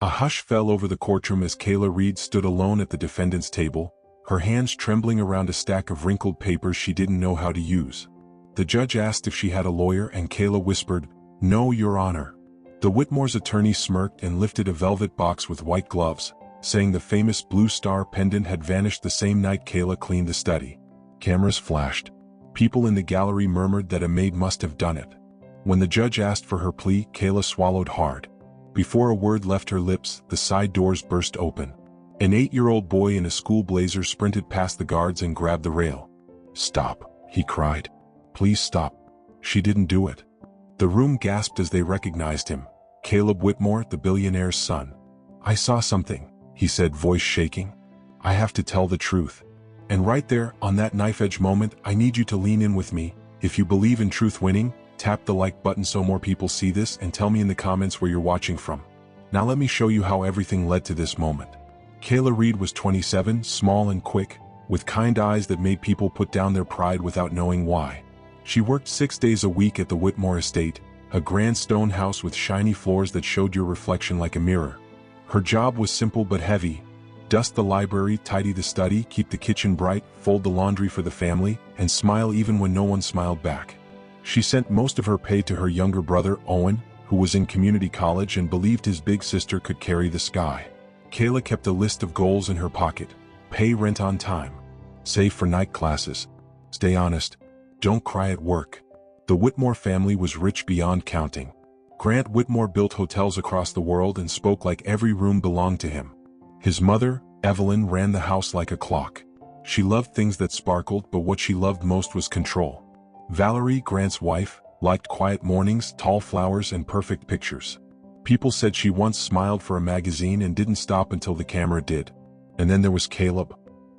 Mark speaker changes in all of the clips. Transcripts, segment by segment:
Speaker 1: A hush fell over the courtroom as Kayla Reed stood alone at the defendant's table, her hands trembling around a stack of wrinkled papers she didn't know how to use. The judge asked if she had a lawyer and Kayla whispered, "No, Your Honor." The Whitmore's attorney smirked and lifted a velvet box with white gloves, saying the famous blue star pendant had vanished the same night Kayla cleaned the study. Cameras flashed. People in the gallery murmured that a maid must have done it. When the judge asked for her plea, Kayla swallowed hard. Before a word left her lips, the side doors burst open. An 8-year-old boy in a school blazer sprinted past the guards and grabbed the rail. "Stop," he cried. "Please stop. She didn't do it." The room gasped as they recognized him. Caleb Whitmore, the billionaire's son. "I saw something," he said, voice shaking. "I have to tell the truth. And right there, on that knife-edge moment, I need you to lean in with me. If you believe in truth winning, tap the like button so more people see this and tell me in the comments where you're watching from. Now let me show you how everything led to this moment." Kayla Reed was 27, small and quick, with kind eyes that made people put down their pride without knowing why. She worked 6 days a week at the Whitmore estate, a grand stone house with shiny floors that showed your reflection like a mirror. Her job was simple but heavy. Dust the library, tidy the study, keep the kitchen bright, fold the laundry for the family, and smile even when no one smiled back. She sent most of her pay to her younger brother, Owen, who was in community college and believed his big sister could carry the sky. Kayla kept a list of goals in her pocket. Pay rent on time. Save for night classes. Stay honest. Don't cry at work. The Whitmore family was rich beyond counting. Grant Whitmore built hotels across the world and spoke like every room belonged to him. His mother, Evelyn, ran the house like a clock. She loved things that sparkled, but what she loved most was control. Valerie, Grant's wife, liked quiet mornings, tall flowers, and perfect pictures. People said she once smiled for a magazine and didn't stop until the camera did. And then there was Caleb,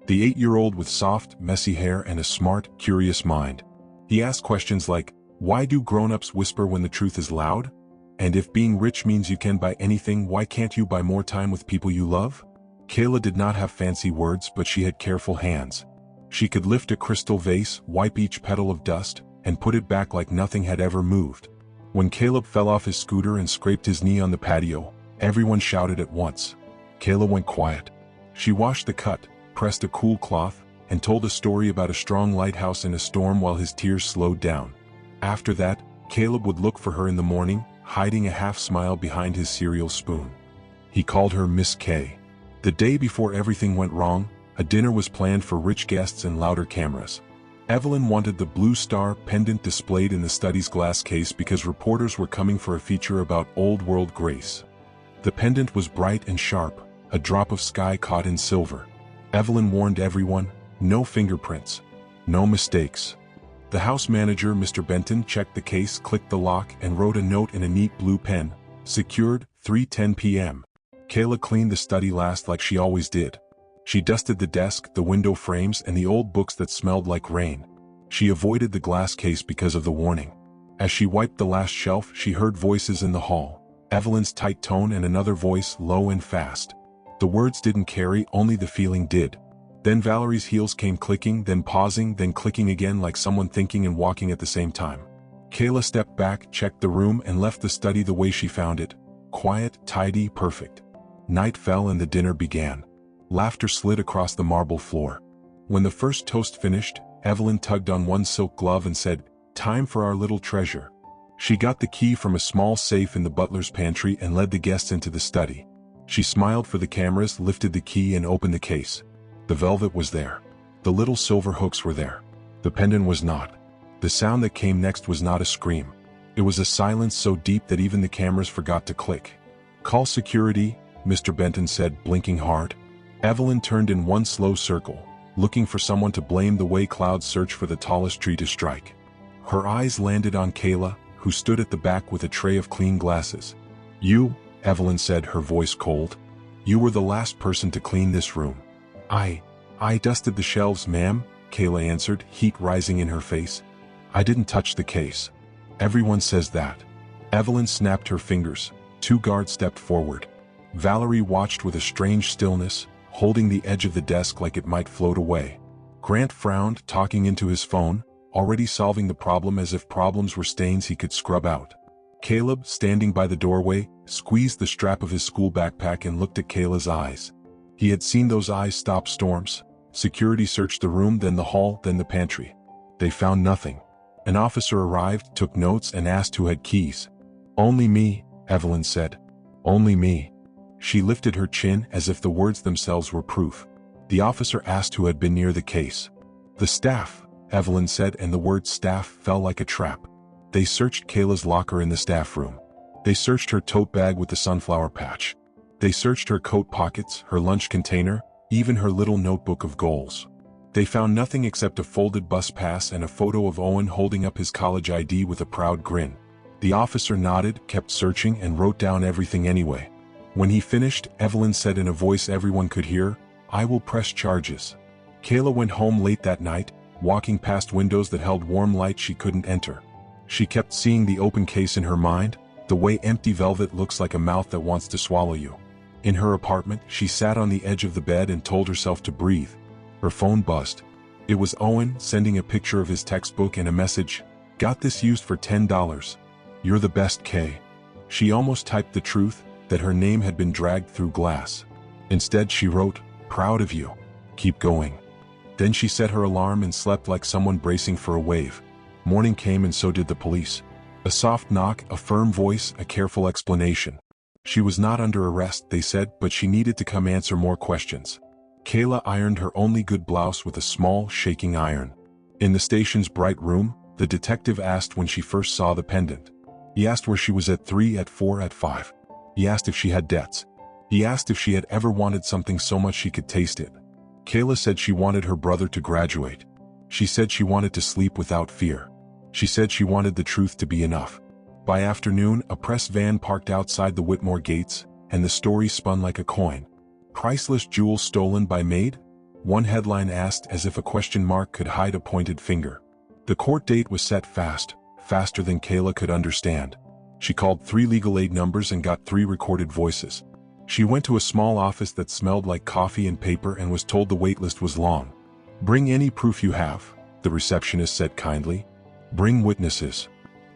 Speaker 1: the 8-year-old with soft, messy hair and a smart, curious mind. He asked questions like, why do grown-ups whisper when the truth is loud? And if being rich means you can buy anything, why can't you buy more time with people you love? Kayla did not have fancy words, but she had careful hands. She could lift a crystal vase, wipe each petal of dust, and put it back like nothing had ever moved. When Caleb fell off his scooter and scraped his knee on the patio, everyone shouted at once. Kayla went quiet. She washed the cut, pressed a cool cloth, and told a story about a strong lighthouse in a storm while his tears slowed down. After that, Caleb would look for her in the morning, hiding a half-smile behind his cereal spoon. He called her Miss K. The day before everything went wrong, a dinner was planned for rich guests and louder cameras. Evelyn wanted the blue star pendant displayed in the study's glass case because reporters were coming for a feature about old-world grace. The pendant was bright and sharp, a drop of sky caught in silver. Evelyn warned everyone, no fingerprints, no mistakes. The house manager, Mr. Benton, checked the case, clicked the lock, and wrote a note in a neat blue pen, secured, 3:10 p.m. Kayla cleaned the study last like she always did. She dusted the desk, the window frames, and the old books that smelled like rain. She avoided the glass case because of the warning. As she wiped the last shelf, she heard voices in the hall. Evelyn's tight tone and another voice, low and fast. The words didn't carry, only the feeling did. Then Valerie's heels came clicking, then pausing, then clicking again like someone thinking and walking at the same time. Kayla stepped back, checked the room, and left the study the way she found it. Quiet, tidy, perfect. Night fell and the dinner began. Laughter slid across the marble floor. When the first toast finished, Evelyn tugged on one silk glove and said, "Time for our little treasure." She got the key from a small safe in the butler's pantry and led the guests into the study. She smiled for the cameras, lifted the key and opened the case. The velvet was there. The little silver hooks were there. The pendant was not. The sound that came next was not a scream. It was a silence so deep that even the cameras forgot to click. "Call security," Mr. Benton said, blinking hard. Evelyn turned in one slow circle, looking for someone to blame the way clouds search for the tallest tree to strike. Her eyes landed on Kayla, who stood at the back with a tray of clean glasses. "You," Evelyn said, her voice cold. "You were the last person to clean this room." I dusted the shelves, ma'am," Kayla answered, heat rising in her face. "I didn't touch the case." "Everyone says that." Evelyn snapped her fingers. 2 guards stepped forward. Valerie watched with a strange stillness, holding the edge of the desk like it might float away. Grant frowned, talking into his phone, already solving the problem as if problems were stains he could scrub out. Caleb, standing by the doorway, squeezed the strap of his school backpack and looked at Kayla's eyes. He had seen those eyes stop storms. Security searched the room, then the hall, then the pantry. They found nothing. An officer arrived, took notes, and asked who had keys. "Only me," Evelyn said. "Only me." She lifted her chin as if the words themselves were proof. The officer asked who had been near the case. "The staff," Evelyn said, and the word staff fell like a trap. They searched Kayla's locker in the staff room. They searched her tote bag with the sunflower patch. They searched her coat pockets, her lunch container, even her little notebook of goals. They found nothing except a folded bus pass and a photo of Owen holding up his college ID with a proud grin. The officer nodded, kept searching, and wrote down everything anyway. When he finished, Evelyn said in a voice everyone could hear, "I will press charges." Kayla went home late that night, walking past windows that held warm light she couldn't enter. She kept seeing the open case in her mind, the way empty velvet looks like a mouth that wants to swallow you. In her apartment, she sat on the edge of the bed and told herself to breathe. Her phone buzzed. It was Owen, sending a picture of his textbook and a message, "Got this used for $10. You're the best, Kay." She almost typed the truth, that her name had been dragged through glass. Instead she wrote, "Proud of you. Keep going." Then she set her alarm and slept like someone bracing for a wave. Morning came and so did the police. A soft knock, a firm voice, a careful explanation. She was not under arrest, they said, but she needed to come answer more questions. Kayla ironed her only good blouse with a small, shaking iron. In the station's bright room, the detective asked when she first saw the pendant. He asked where she was at 3, at 4, at 5. He asked if she had debts. He asked if she had ever wanted something so much she could taste it. Kayla said she wanted her brother to graduate. She said she wanted to sleep without fear. She said she wanted the truth to be enough. By afternoon, a press van parked outside the Whitmore gates, and the story spun like a coin. "Priceless jewels stolen by Maid?" One headline asked as if a question mark could hide a pointed finger. The court date was set fast, faster than Kayla could understand. She called 3 legal aid numbers and got 3 recorded voices. She went to a small office that smelled like coffee and paper and was told the wait list was long. "Bring any proof you have," the receptionist said kindly. "Bring witnesses."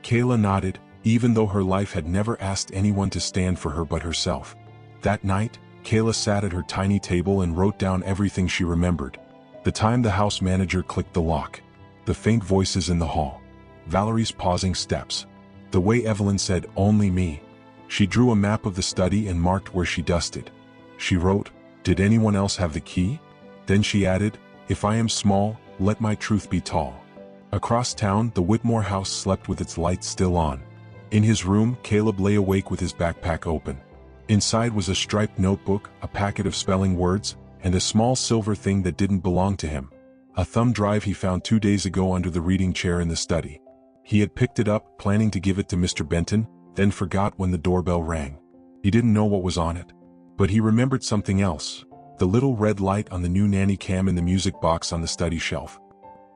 Speaker 1: Kayla nodded, even though her life had never asked anyone to stand for her but herself. That night, Kayla sat at her tiny table and wrote down everything she remembered. The time the house manager clicked the lock. The faint voices in the hall. Valerie's pausing steps. The way Evelyn said, "Only me." She drew a map of the study and marked where she dusted. She wrote, "Did anyone else have the key?" Then she added, "If I am small, let my truth be tall." Across town, the Whitmore house slept with its lights still on. In his room, Caleb lay awake with his backpack open. Inside was a striped notebook, a packet of spelling words, and a small silver thing that didn't belong to him. A thumb drive he found 2 days ago under the reading chair in the study. He had picked it up, planning to give it to Mr. Benton, then forgot when the doorbell rang. He didn't know what was on it. But he remembered something else, the little red light on the new nanny cam in the music box on the study shelf.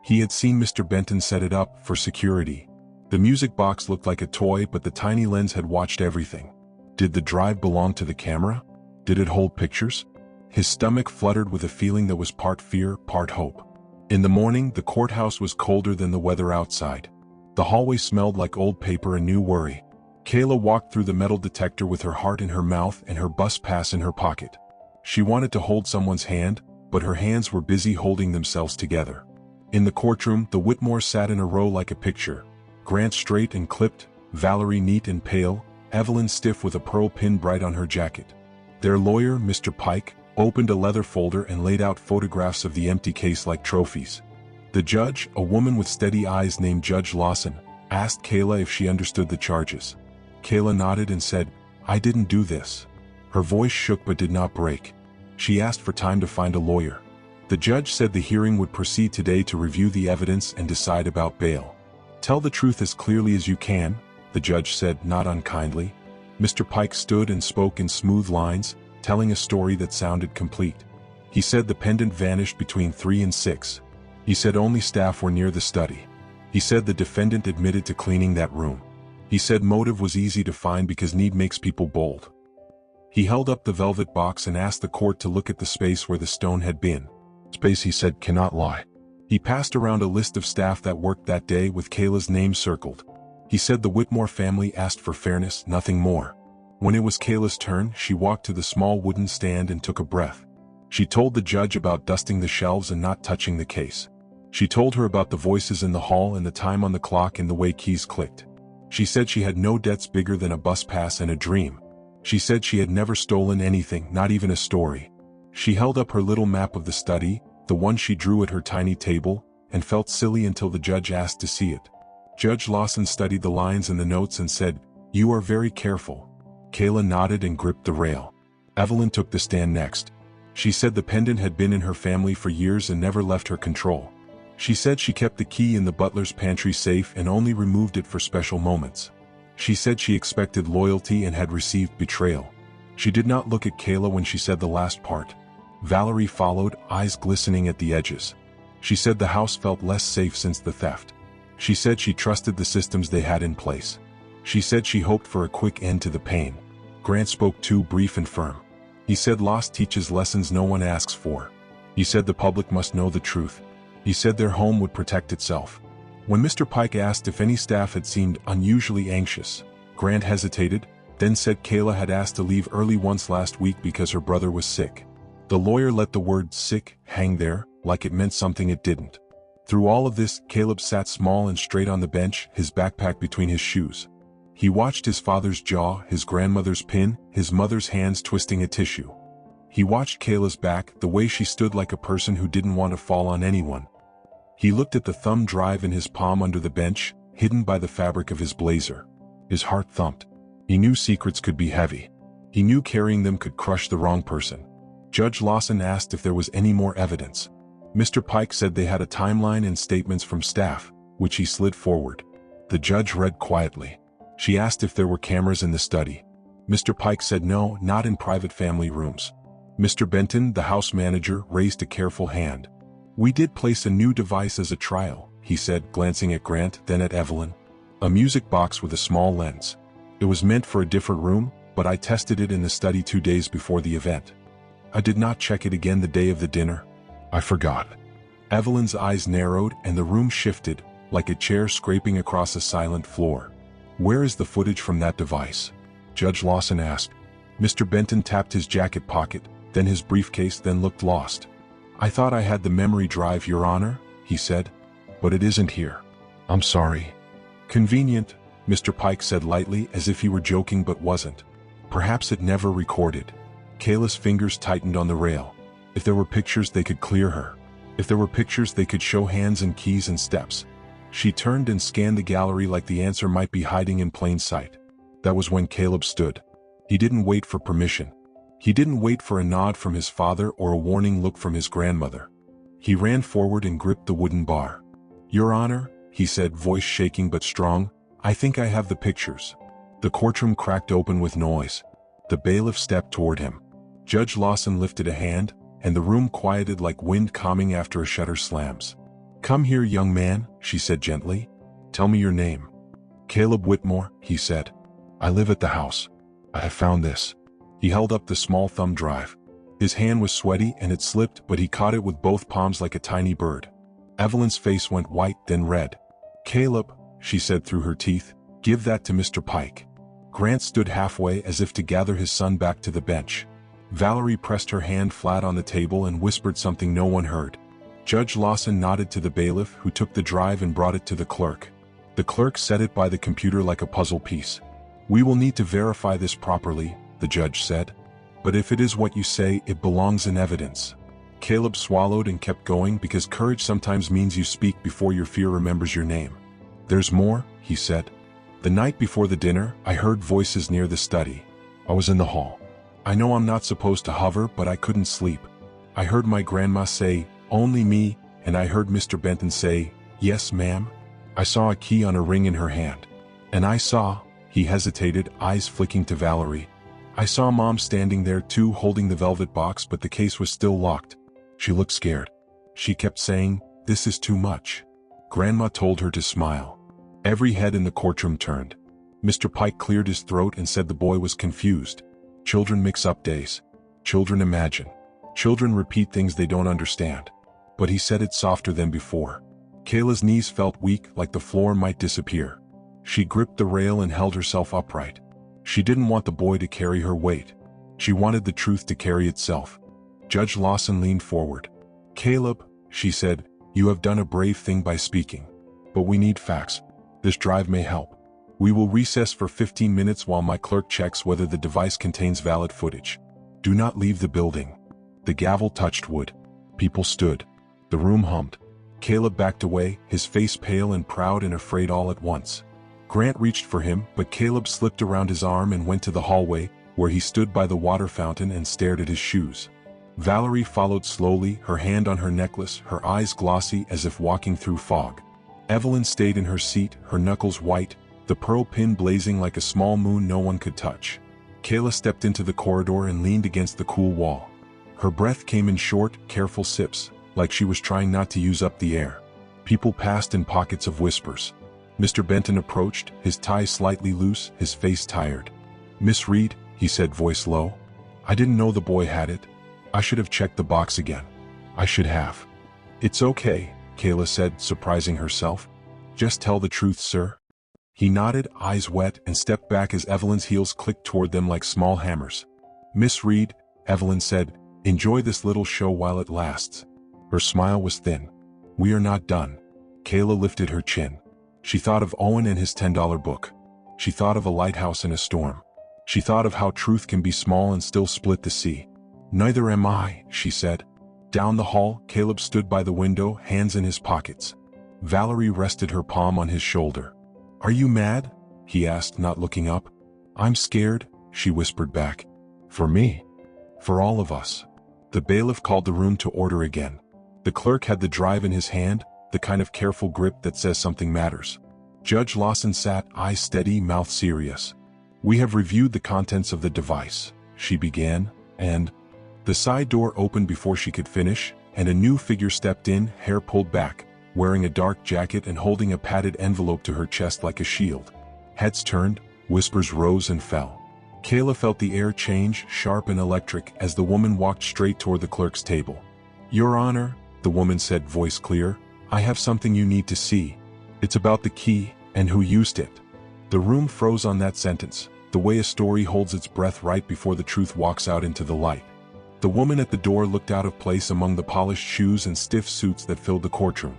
Speaker 1: He had seen Mr. Benton set it up for security. The music box looked like a toy, but the tiny lens had watched everything. Did the drive belong to the camera? Did it hold pictures? His stomach fluttered with a feeling that was part fear, part hope. In the morning, the courthouse was colder than the weather outside. The hallway smelled like old paper and new worry. Kayla walked through the metal detector with her heart in her mouth and her bus pass in her pocket. She wanted to hold someone's hand, but her hands were busy holding themselves together. In the courtroom, the Whitmores sat in a row like a picture. Grant straight and clipped, Valerie neat and pale, Evelyn stiff with a pearl pin bright on her jacket. Their lawyer, Mr. Pike, opened a leather folder and laid out photographs of the empty case like trophies. The judge, a woman with steady eyes named Judge Lawson, asked Kayla if she understood the charges. Kayla nodded and said, "I didn't do this." Her voice shook but did not break. She asked for time to find a lawyer. The judge said the hearing would proceed today to review the evidence and decide about bail. "Tell the truth as clearly as you can," the judge said, not unkindly. Mr. Pike stood and spoke in smooth lines, telling a story that sounded complete. He said the pendant vanished between 3 and 6. He said only staff were near the study. He said the defendant admitted to cleaning that room. He said motive was easy to find because need makes people bold. He held up the velvet box and asked the court to look at the space where the stone had been. Space, he said, cannot lie. He passed around a list of staff that worked that day with Kayla's name circled. He said the Whitmore family asked for fairness, nothing more. When it was Kayla's turn, she walked to the small wooden stand and took a breath. She told the judge about dusting the shelves and not touching the case. She told her about the voices in the hall and the time on the clock and the way keys clicked. She said she had no debts bigger than a bus pass and a dream. She said she had never stolen anything, not even a story. She held up her little map of the study, the one she drew at her tiny table, and felt silly until the judge asked to see it. Judge Lawson studied the lines and the notes and said, "You are very careful." Kayla nodded and gripped the rail. Evelyn took the stand next. She said the pendant had been in her family for years and never left her control. She said she kept the key in the butler's pantry safe and only removed it for special moments. She said she expected loyalty and had received betrayal. She did not look at Kayla when she said the last part. Valerie followed, eyes glistening at the edges. She said the house felt less safe since the theft. She said she trusted the systems they had in place. She said she hoped for a quick end to the pain. Grant spoke too, brief and firm. He said loss teaches lessons no one asks for. He said the public must know the truth. He said their home would protect itself. When Mr. Pike asked if any staff had seemed unusually anxious, Grant hesitated, then said Kayla had asked to leave early once last week because her brother was sick. The lawyer let the word sick hang there, like it meant something it didn't. Through all of this, Caleb sat small and straight on the bench, his backpack between his shoes. He watched his father's jaw, his grandmother's pin, his mother's hands twisting a tissue. He watched Kayla's back, the way she stood like a person who didn't want to fall on anyone. He looked at the thumb drive in his palm under the bench, hidden by the fabric of his blazer. His heart thumped. He knew secrets could be heavy. He knew carrying them could crush the wrong person. Judge Lawson asked if there was any more evidence. Mr. Pike said they had a timeline and statements from staff, which he slid forward. The judge read quietly. She asked if there were cameras in the study. Mr. Pike said no, not in private family rooms. Mr. Benton, the house manager, raised a careful hand. "We did place a new device as a trial," he said, glancing at Grant, then at Evelyn. "A music box with a small lens. It was meant for a different room, but I tested it in the study 2 days before the event. I did not check it again the day of the dinner. I forgot." Evelyn's eyes narrowed and the room shifted, like a chair scraping across a silent floor. "Where is the footage from that device?" Judge Lawson asked. Mr. Benton tapped his jacket pocket, then his briefcase, then looked lost. "I thought I had the memory drive, Your Honor," he said. "But it isn't here. I'm sorry." "Convenient," Mr. Pike said lightly, as if he were joking but wasn't. "Perhaps it never recorded." Kayla's fingers tightened on the rail. If there were pictures, they could clear her. If there were pictures, they could show hands and keys and steps. She turned and scanned the gallery like the answer might be hiding in plain sight. That was when Caleb stood. He didn't wait for permission. He didn't wait for a nod from his father or a warning look from his grandmother. He ran forward and gripped the wooden bar. "Your Honor," he said, voice shaking but strong, "I think I have the pictures." The courtroom cracked open with noise. The bailiff stepped toward him. Judge Lawson lifted a hand, and the room quieted like wind calming after a shutter slams. "Come here, young man," she said gently. "Tell me your name." "Caleb Whitmore," he said. "I live at the house. I have found this." He held up the small thumb drive. His hand was sweaty and it slipped, but he caught it with both palms like a tiny bird. Evelyn's face went white, then red. "Caleb," she said through her teeth, "give that to Mr. Pike." Grant stood halfway as if to gather his son back to the bench. Valerie pressed her hand flat on the table and whispered something no one heard. Judge Lawson nodded to the bailiff, who took the drive and brought it to the clerk. The clerk set it by the computer like a puzzle piece. "We will need to verify this properly," the judge said. "But if it is what you say, it belongs in evidence." Caleb swallowed and kept going, because courage sometimes means you speak before your fear remembers your name. "There's more," he said. "The night before the dinner, I heard voices near the study. I was in the hall. I know I'm not supposed to hover, but I couldn't sleep. I heard my grandma say, 'Only me,' and I heard Mr. Benton say, 'Yes, ma'am.' I saw a key on a ring in her hand. And I saw," he hesitated, eyes flicking to Valerie. "I saw Mom standing there too, holding the velvet box, but the case was still locked. She looked scared. She kept saying, 'This is too much.' Grandma told her to smile." Every head in the courtroom turned. Mr. Pike cleared his throat and said the boy was confused. Children mix up days. Children imagine. Children repeat things they don't understand. But he said it softer than before. Kayla's knees felt weak, like the floor might disappear. She gripped the rail and held herself upright. She didn't want the boy to carry her weight. She wanted the truth to carry itself. Judge Lawson leaned forward. "Caleb," she said, "you have done a brave thing by speaking. But we need facts. This drive may help. We will recess for 15 minutes while my clerk checks whether the device contains valid footage. Do not leave the building." The gavel touched wood. People stood. The room hummed. Caleb backed away, his face pale and proud and afraid all at once. Grant reached for him, but Caleb slipped around his arm and went to the hallway, where he stood by the water fountain and stared at his shoes. Valerie followed slowly, her hand on her necklace, her eyes glossy as if walking through fog. Evelyn stayed in her seat, her knuckles white, the pearl pin blazing like a small moon no one could touch. Kayla stepped into the corridor and leaned against the cool wall. Her breath came in short, careful sips, like she was trying not to use up the air. People passed in pockets of whispers. Mr. Benton approached, his tie slightly loose, his face tired. "Miss Reed," he said, voice low. "I didn't know the boy had it. I should have checked the box again. I should have." "It's okay," Kayla said, surprising herself. "Just tell the truth, sir." He nodded, eyes wet, and stepped back as Evelyn's heels clicked toward them like small hammers. "Miss Reed," Evelyn said, "enjoy this little show while it lasts." Her smile was thin. "We are not done." Kayla lifted her chin. She thought of Owen and his $10 book. She thought of a lighthouse in a storm. She thought of how truth can be small and still split the sea. "Neither am I," she said. Down the hall, Caleb stood by the window, hands in his pockets. Valerie rested her palm on his shoulder. "Are you mad?" he asked, not looking up. "I'm scared," she whispered back. "For me. For all of us." The bailiff called the room to order again. The clerk had the drive in his hand, the kind of careful grip that says something matters. Judge Lawson sat, eyes steady, mouth serious. "We have reviewed the contents of the device," she began, and the side door opened before she could finish, and a new figure stepped in, hair pulled back, wearing a dark jacket and holding a padded envelope to her chest like a shield. Heads turned, whispers rose and fell. Kayla felt the air change, sharp and electric, as the woman walked straight toward the clerk's table. "Your Honor," the woman said, voice clear, "I have something you need to see. It's about the key, and who used it." The room froze on that sentence, the way a story holds its breath right before the truth walks out into the light. The woman at the door looked out of place among the polished shoes and stiff suits that filled the courtroom.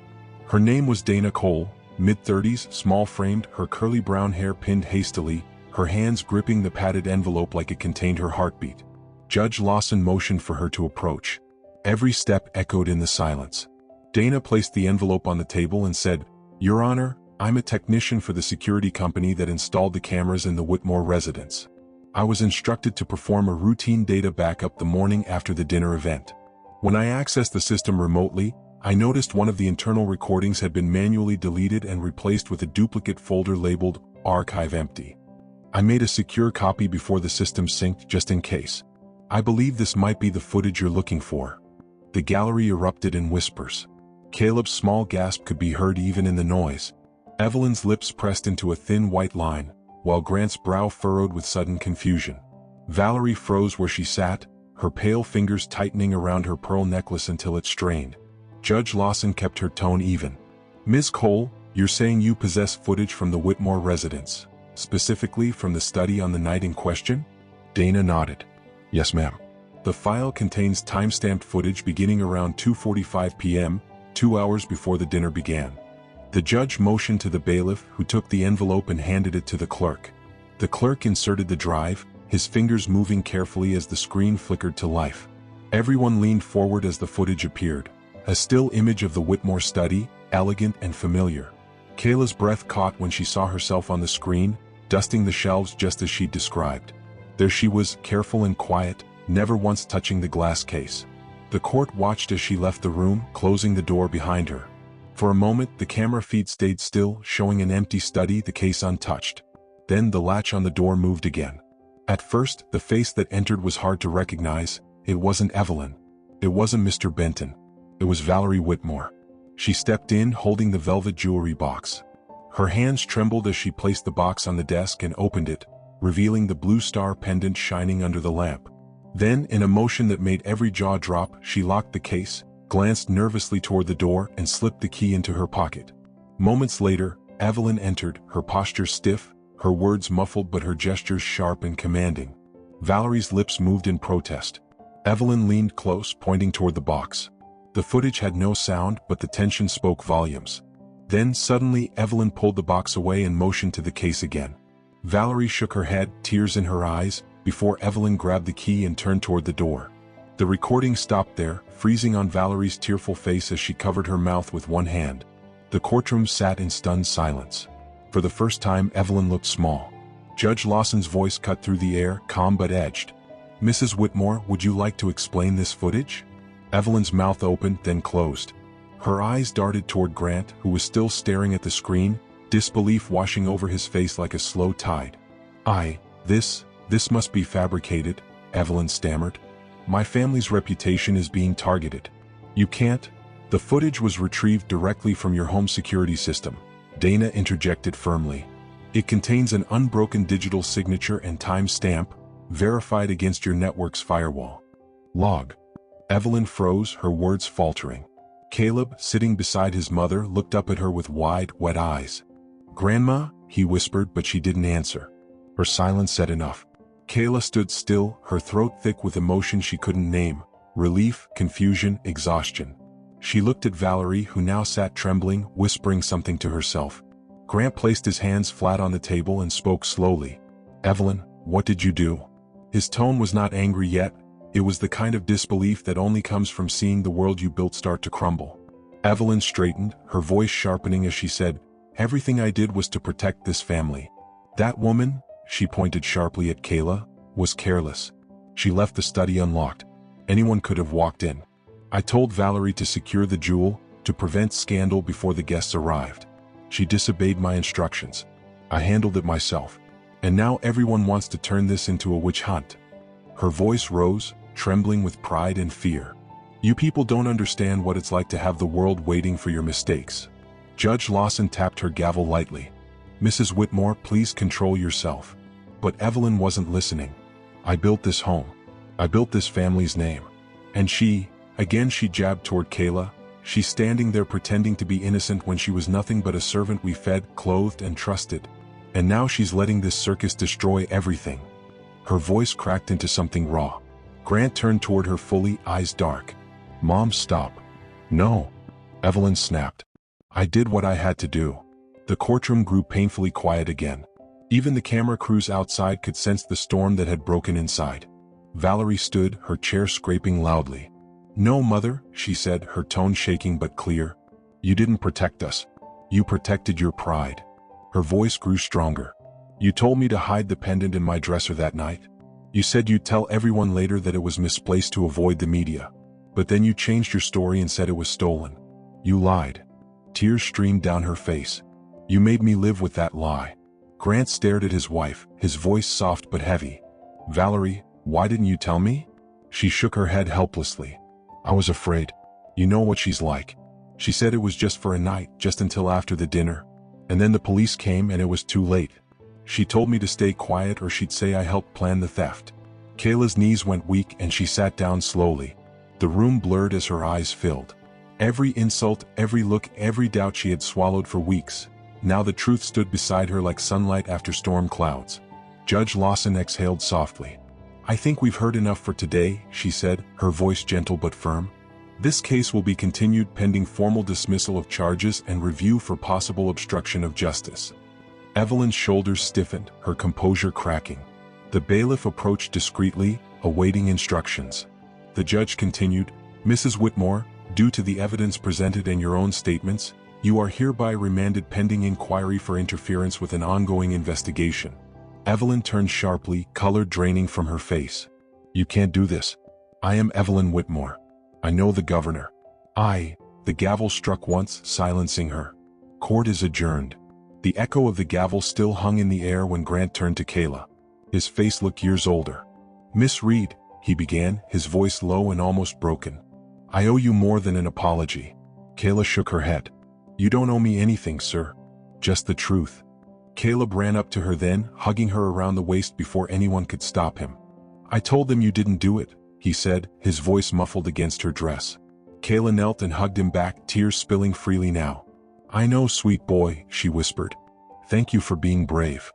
Speaker 1: Her name was Dana Cole, mid-30s, small-framed, her curly brown hair pinned hastily, her hands gripping the padded envelope like it contained her heartbeat. Judge Lawson motioned for her to approach. Every step echoed in the silence. Dana placed the envelope on the table and said, "Your Honor, I'm a technician for the security company that installed the cameras in the Whitmore residence. I was instructed to perform a routine data backup the morning after the dinner event. When I accessed the system remotely, I noticed one of the internal recordings had been manually deleted and replaced with a duplicate folder labeled Archive Empty. I made a secure copy before the system synced just in case. I believe this might be the footage you're looking for." The gallery erupted in whispers. Caleb's small gasp could be heard even in the noise. Evelyn's lips pressed into a thin white line, while Grant's brow furrowed with sudden confusion. Valerie froze where she sat, her pale fingers tightening around her pearl necklace until it strained. Judge Lawson kept her tone even. "Ms. Cole, you're saying you possess footage from the Whitmore residence, specifically from the study on the night in question?" Dana nodded. "Yes, ma'am. The file contains time-stamped footage beginning around 2:45 p.m., 2 hours before the dinner began." The judge motioned to the bailiff, who took the envelope and handed it to the clerk. The clerk inserted the drive, his fingers moving carefully as the screen flickered to life. Everyone leaned forward as the footage appeared. A still image of the Whitmore study, elegant and familiar. Kayla's breath caught when she saw herself on the screen, dusting the shelves just as she'd described. There she was, careful and quiet, never once touching the glass case. The court watched as she left the room, closing the door behind her. For a moment, the camera feed stayed still, showing an empty study, the case untouched. Then the latch on the door moved again. At first, the face that entered was hard to recognize. It wasn't Evelyn. It wasn't Mr. Benton. It was Valerie Whitmore. She stepped in, holding the velvet jewelry box. Her hands trembled as she placed the box on the desk and opened it, revealing the blue star pendant shining under the lamp. Then, in a motion that made every jaw drop, she locked the case, glanced nervously toward the door, and slipped the key into her pocket. Moments later, Evelyn entered, her posture stiff, her words muffled but her gestures sharp and commanding. Valerie's lips moved in protest. Evelyn leaned close, pointing toward the box. The footage had no sound, but the tension spoke volumes. Then, suddenly, Evelyn pulled the box away and motioned to the case again. Valerie shook her head, tears in her eyes, before Evelyn grabbed the key and turned toward the door. The recording stopped there, freezing on Valerie's tearful face as she covered her mouth with one hand. The courtroom sat in stunned silence. For the first time, Evelyn looked small. Judge Lawson's voice cut through the air, calm but edged. "Mrs. Whitmore, would you like to explain this footage?" Evelyn's mouth opened, then closed. Her eyes darted toward Grant, who was still staring at the screen, disbelief washing over his face like a slow tide. This must be fabricated," Evelyn stammered. "My family's reputation is being targeted." "You can't." "The footage was retrieved directly from your home security system," Dana interjected firmly. "It contains an unbroken digital signature and time stamp, verified against your network's firewall." "Log." Evelyn froze, her words faltering. Caleb, sitting beside his mother, looked up at her with wide, wet eyes. "Grandma," he whispered, but she didn't answer. Her silence said enough. Kayla stood still, her throat thick with emotion she couldn't name, relief, confusion, exhaustion. She looked at Valerie, who now sat trembling, whispering something to herself. Grant placed his hands flat on the table and spoke slowly. "Evelyn, what did you do?" His tone was not angry yet. It was the kind of disbelief that only comes from seeing the world you built start to crumble. Evelyn straightened, her voice sharpening as she said, "Everything I did was to protect this family. That woman," she pointed sharply at Kayla, "was careless. She left the study unlocked. Anyone could have walked in. I told Valerie to secure the jewel, to prevent scandal before the guests arrived. She disobeyed my instructions. I handled it myself. And now everyone wants to turn this into a witch hunt." Her voice rose, trembling with pride and fear. "You people don't understand what it's like to have the world waiting for your mistakes." Judge Lawson tapped her gavel lightly. "Mrs. Whitmore, please control yourself." But Evelyn wasn't listening. "I built this home. I built this family's name. And she," again she jabbed toward Kayla, "she's standing there pretending to be innocent when she was nothing but a servant we fed, clothed, and trusted. And now she's letting this circus destroy everything." Her voice cracked into something raw. Grant turned toward her fully, eyes dark. "Mom, stop." "No," Evelyn snapped. "I did what I had to do." The courtroom grew painfully quiet again. Even the camera crews outside could sense the storm that had broken inside. Valerie stood, her chair scraping loudly. "No, Mother," she said, her tone shaking but clear. "You didn't protect us. You protected your pride." Her voice grew stronger. "You told me to hide the pendant in my dresser that night. You said you'd tell everyone later that it was misplaced to avoid the media. But then you changed your story and said it was stolen. You lied." Tears streamed down her face. "You made me live with that lie." Grant stared at his wife, his voice soft but heavy. "Valerie, why didn't you tell me?" She shook her head helplessly. "I was afraid. You know what she's like. She said it was just for a night, just until after the dinner. And then the police came and it was too late. She told me to stay quiet or she'd say I helped plan the theft." Kayla's knees went weak and she sat down slowly. The room blurred as her eyes filled. Every insult, every look, every doubt she had swallowed for weeks. Now the truth stood beside her like sunlight after storm clouds. Judge Lawson exhaled softly. "I think we've heard enough for today," she said, her voice gentle but firm. "This case will be continued pending formal dismissal of charges and review for possible obstruction of justice." Evelyn's shoulders stiffened, her composure cracking. The bailiff approached discreetly, awaiting instructions. The judge continued, "Mrs. Whitmore, due to the evidence presented in your own statements, you are hereby remanded pending inquiry for interference with an ongoing investigation." Evelyn turned sharply, color draining from her face. "You can't do this. I am Evelyn Whitmore. I know the governor." The gavel struck once, silencing her. "Court is adjourned." The echo of the gavel still hung in the air when Grant turned to Kayla. His face looked years older. "Miss Reed," he began, his voice low and almost broken. "I owe you more than an apology." Kayla shook her head. "You don't owe me anything, sir. Just the truth." Caleb ran up to her then, hugging her around the waist before anyone could stop him. "I told them you didn't do it," he said, his voice muffled against her dress. Kayla knelt and hugged him back, tears spilling freely now. "I know, sweet boy," she whispered. "Thank you for being brave."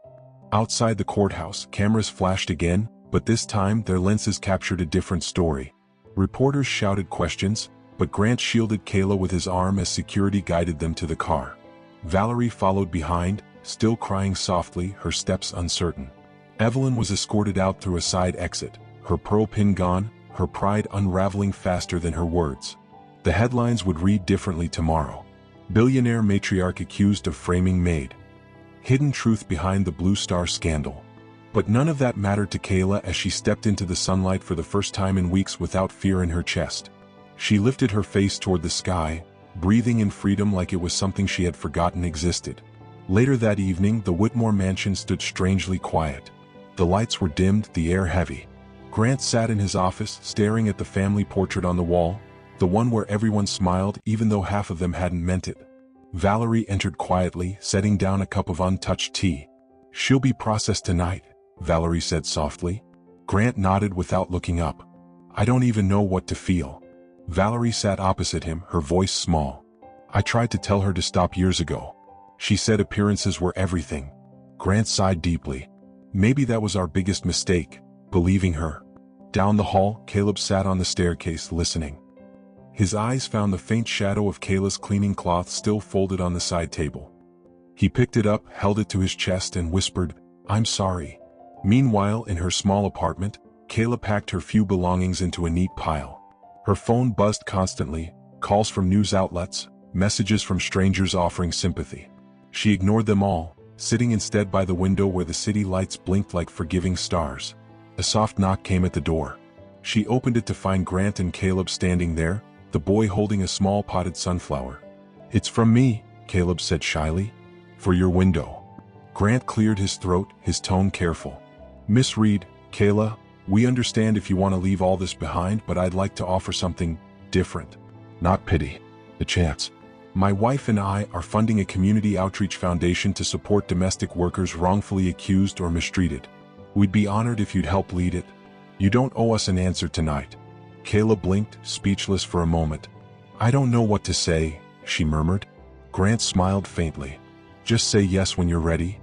Speaker 1: Outside the courthouse, cameras flashed again, but this time their lenses captured a different story. Reporters shouted questions, but Grant shielded Kayla with his arm as security guided them to the car. Valerie followed behind, still crying softly, her steps uncertain. Evelyn was escorted out through a side exit, her pearl pin gone, her pride unraveling faster than her words. The headlines would read differently tomorrow. Billionaire matriarch accused of framing Maid. Hidden truth behind the Blue Star scandal. But none of that mattered to Kayla as she stepped into the sunlight for the first time in weeks without fear in her chest. She lifted her face toward the sky, breathing in freedom like it was something she had forgotten existed. Later that evening, the Whitmore mansion stood strangely quiet. The lights were dimmed, the air heavy. Grant sat in his office, staring at the family portrait on the wall, the one where everyone smiled even though half of them hadn't meant it. Valerie entered quietly, setting down a cup of untouched tea. "She'll be processed tonight," Valerie said softly. Grant nodded without looking up. "I don't even know what to feel." Valerie sat opposite him, her voice small. "I tried to tell her to stop years ago. She said appearances were everything." Grant sighed deeply. "Maybe that was our biggest mistake, believing her." Down the hall, Caleb sat on the staircase, listening. His eyes found the faint shadow of Kayla's cleaning cloth still folded on the side table. He picked it up, held it to his chest, and whispered, "I'm sorry." Meanwhile, in her small apartment, Kayla packed her few belongings into a neat pile. Her phone buzzed constantly, calls from news outlets, messages from strangers offering sympathy. She ignored them all, sitting instead by the window where the city lights blinked like forgiving stars. A soft knock came at the door. She opened it to find Grant and Caleb standing there, the boy holding a small potted sunflower. "It's from me," Caleb said shyly. "For your window." Grant cleared his throat, his tone careful. "Miss Reed, Kayla, we understand if you want to leave all this behind, but I'd like to offer something different. Not pity. A chance. My wife and I are funding a community outreach foundation to support domestic workers wrongfully accused or mistreated. We'd be honored if you'd help lead it. You don't owe us an answer tonight." Kayla blinked, speechless for a moment. "I don't know what to say," she murmured. Grant smiled faintly. "Just say yes when you're ready."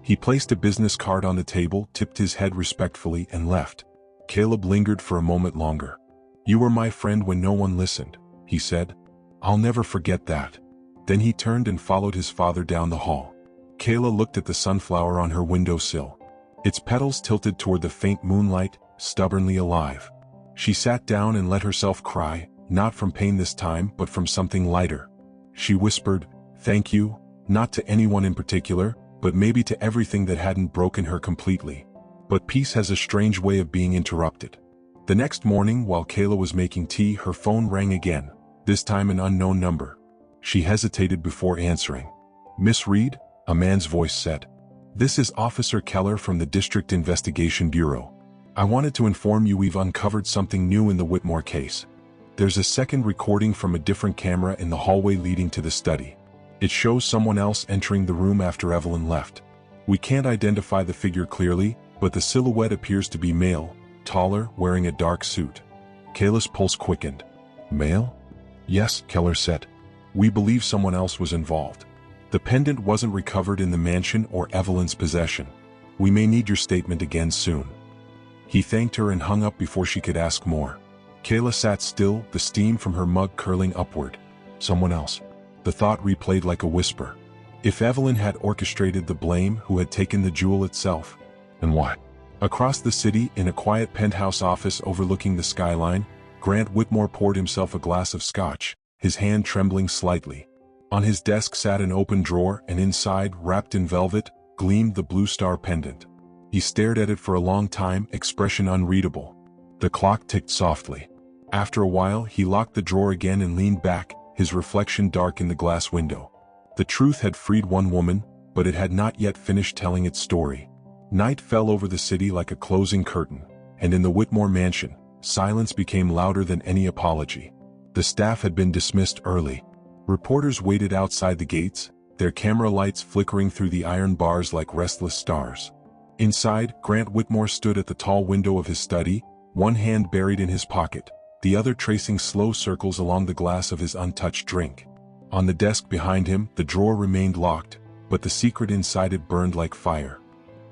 Speaker 1: He placed a business card on the table, tipped his head respectfully, and left. Caleb lingered for a moment longer. "You were my friend when no one listened," he said. "I'll never forget that." Then he turned and followed his father down the hall. Kayla looked at the sunflower on her windowsill. Its petals tilted toward the faint moonlight, stubbornly alive. She sat down and let herself cry, not from pain this time but from something lighter. She whispered, "Thank you, not to anyone in particular, but maybe to everything that hadn't broken her completely." But peace has a strange way of being interrupted. The next morning, while Kayla was making tea, her phone rang again, this time an unknown number. She hesitated before answering. "Miss Reed?" a man's voice said. "This is Officer Keller from the District Investigation Bureau. I wanted to inform you we've uncovered something new in the Whitmore case. There's a second recording from a different camera in the hallway leading to the study. It shows someone else entering the room after Evelyn left. We can't identify the figure clearly, but the silhouette appears to be male, taller, wearing a dark suit." Kayla's pulse quickened. "Male?" "Yes," Keller said. "We believe someone else was involved. The pendant wasn't recovered in the mansion or Evelyn's possession. We may need your statement again soon." He thanked her and hung up before she could ask more. Kayla sat still, the steam from her mug curling upward. Someone else. The thought replayed like a whisper. If Evelyn had orchestrated the blame, who had taken the jewel itself? And why? Across the city, in a quiet penthouse office overlooking the skyline, Grant Whitmore poured himself a glass of scotch, his hand trembling slightly. On his desk sat an open drawer, and inside, wrapped in velvet, gleamed the Blue Star pendant. He stared at it for a long time, expression unreadable. The clock ticked softly. After a while, he locked the drawer again and leaned back, his reflection dark in the glass window. The truth had freed one woman, but it had not yet finished telling its story. Night fell over the city like a closing curtain, and in the Whitmore mansion, silence became louder than any apology. The staff had been dismissed early. Reporters waited outside the gates, their camera lights flickering through the iron bars like restless stars. Inside, Grant Whitmore stood at the tall window of his study, one hand buried in his pocket, the other tracing slow circles along the glass of his untouched drink. On the desk behind him, the drawer remained locked, but the secret inside it burned like fire.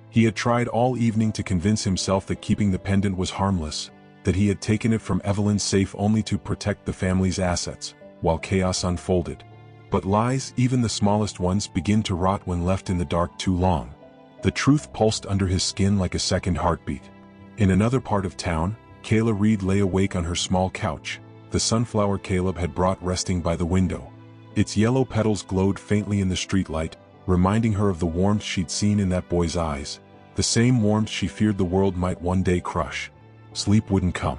Speaker 1: He had tried all evening to convince himself that keeping the pendant was harmless, that he had taken it from Evelyn's safe only to protect the family's assets, while chaos unfolded. But lies, even the smallest ones, begin to rot when left in the dark too long. The truth pulsed under his skin like a second heartbeat. In another part of town, Kayla Reed lay awake on her small couch, the sunflower Caleb had brought resting by the window. Its yellow petals glowed faintly in the streetlight, reminding her of the warmth she'd seen in that boy's eyes, the same warmth she feared the world might one day crush. Sleep wouldn't come.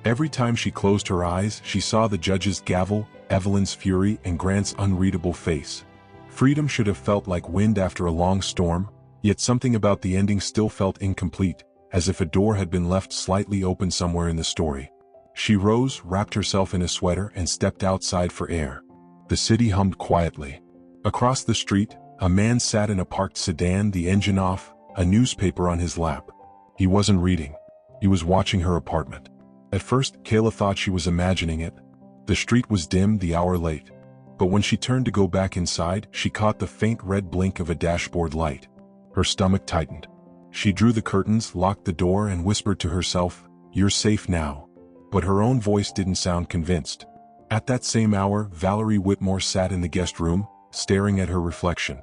Speaker 1: Every time she closed her eyes, she saw the judge's gavel, Evelyn's fury, and Grant's unreadable face. Freedom should have felt like wind after a long storm, yet something about the ending still felt incomplete, as if a door had been left slightly open somewhere in the story. She rose, wrapped herself in a sweater, and stepped outside for air. The city hummed quietly. Across the street, a man sat in a parked sedan, the engine off, a newspaper on his lap. He wasn't reading. He was watching her apartment. At first, Kayla thought she was imagining it. The street was dim, the hour late. But when she turned to go back inside, she caught the faint red blink of a dashboard light. Her stomach tightened. She drew the curtains, locked the door, and whispered to herself, "You're safe now." But her own voice didn't sound convinced. At that same hour, Valerie Whitmore sat in the guest room, staring at her reflection.